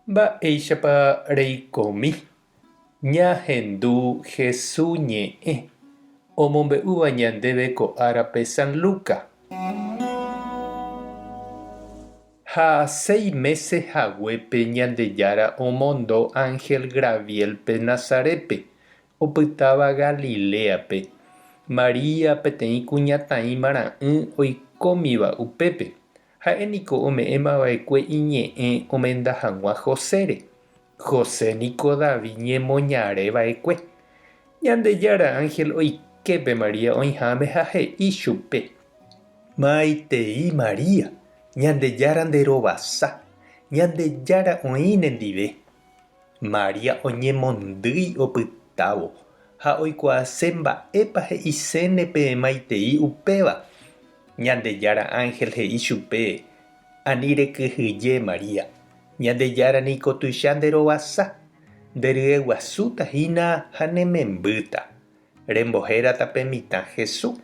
Mba'éichapa reikomi. Ñahendu Jesús ñe'ẽ omombe'úva ñandéve ko árape San Luca. Ha 6 meses haguépe Ñandejára omondo Ángel Gabrielpe Nazaretpe opytáva Galileape. María peteĩ kuñataĩ mara'ỹ oikómiva upépe. Ha'éniko ome'ẽmava'ekue iñe'ẽ omenda hag̃ua Josére. José niko David ñemoñareva'ekue. Ñandejára Ángel oikepe María oĩháme ha he'i chupe: Maitei María, Ñandejára nderovasa, Ñandejára oĩne ndive. María oñemondýi opytávo ha oikuaase mba'épa he'isẽne peẽmaitei upéva. Ñandejára Ángel he'i chupe: Ani rekyhyje María, Ñandejára niko tuicha nderovasa, nderyeguasútahína ha nemembýta. Rembohérata pe mitã Jesús.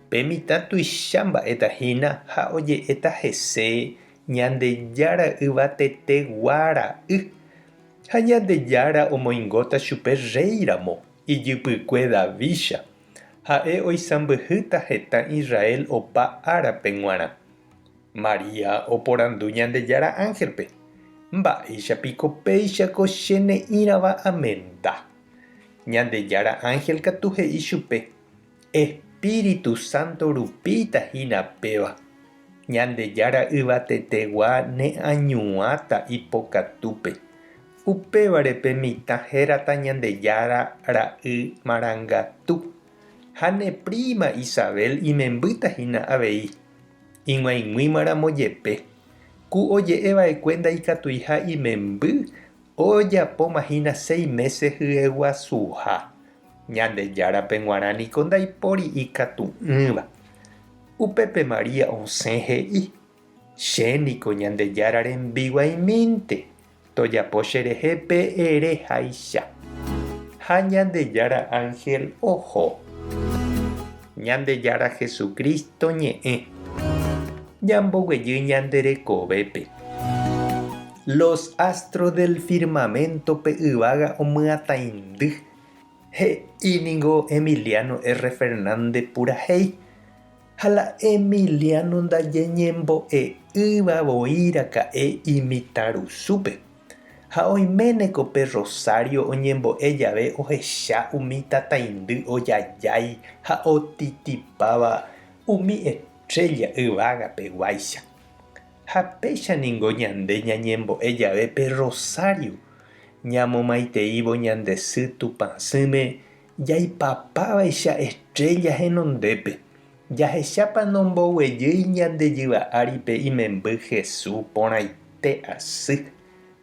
Pe mitã tuicha mba'etahína ha oje'éta hese Ñandejára yvateteguára y. Ha Ñandejára omoingóta chupe réiramo, ijypykue Davícha. Ha'e oisãmbyhýta heta Israel opa árape g̃uarã. María oporandu Ñandejára Ángelpe: Mba'éichapiko péichako che ne'írãva amenda. Ñandejára Ángel katu he'i chupe: Espíritu Santo rupítahína péva. Ñandejára yvatetegua ne'añuãta ipokatúpe. Upévare pe mitã hérata Ñandejára ra'y marangatu. Ha ne prima Isabel imembýtahína avei. Ig̃uaig̃uímaramo jepe. Ku oje'eva'ekue ndaikatui ha imemby ojapómahína 6 meses hyeguasuha. Ñandejárape g̃uarã niko ndaipóri ikatu'ỹva. Upépe María osẽ he'i: Che niko Ñandejára rembiguaimínte. Tojapo cherehe pe'ereháicha. Ha Ñandejára Ángel oho. Ñandejára Jesucristo ñe'ẽ. Ñamboguejy ñanderekovépe. Los astros del firmamento pe yvága omyatãindy. He'íningo Emiliano R. Fernández purahéi. Ha la Emiliano ndaje ñembo'e'ỹvavoíraka'e imitãrusúpe. Ha oiméneko pe Rosario oñembo'e jave ohecha umi tatãindy ojajái ha otitipáva umi estrella yvágapeguáicha. Ha péichaningo ñande ñañembo'e jave pe Rosario ñamomaiteívo ñande sy Tupãsýme jaipapávaicha estrella henondépe. Jahechápa nomboguejýi ñandejyva áripe imemby Jesús porãite asy.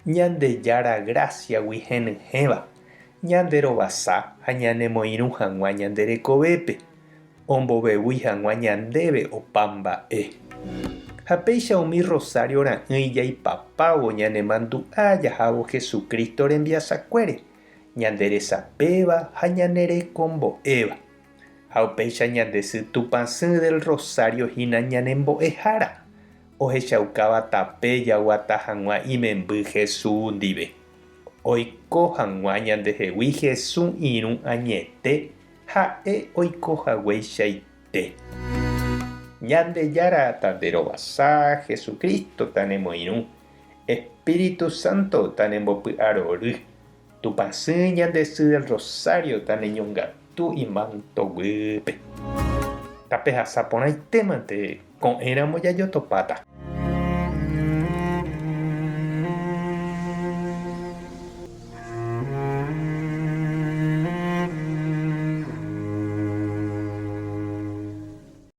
Ñandejára Graciagui henyhẽva. Ñanderovasa ha ñanemoirũ hag̃ua ñanderekovépe. Ombovevúi hag̃ua ñandéve opa mba'e. Ha péicha umi Rosario ra'ỹi jaipapávo ñanemandu'a jahávo Jesucristo rembiasakuére, ñanderesapéva ha ñanerekombo'éva. Ha upéicha ñande sy Tupãsy del Rosario hína ñanembo'ehára. Ohechaukáva tape jaguata hag̃ua imemby Jesús ndive. Oiko hag̃ua ñandehegui Jesús irũ añete ha'e oikohagueichaite. Ñandejára tanderovasa, Jesucristo tanemoirũ, Espíritu Santo tanembopy'arory, Tupãsy ñande sy del Rosario taneñongatu imantoguýpe. Tape hasa porãitémante ko'ẽramo jajotopáta.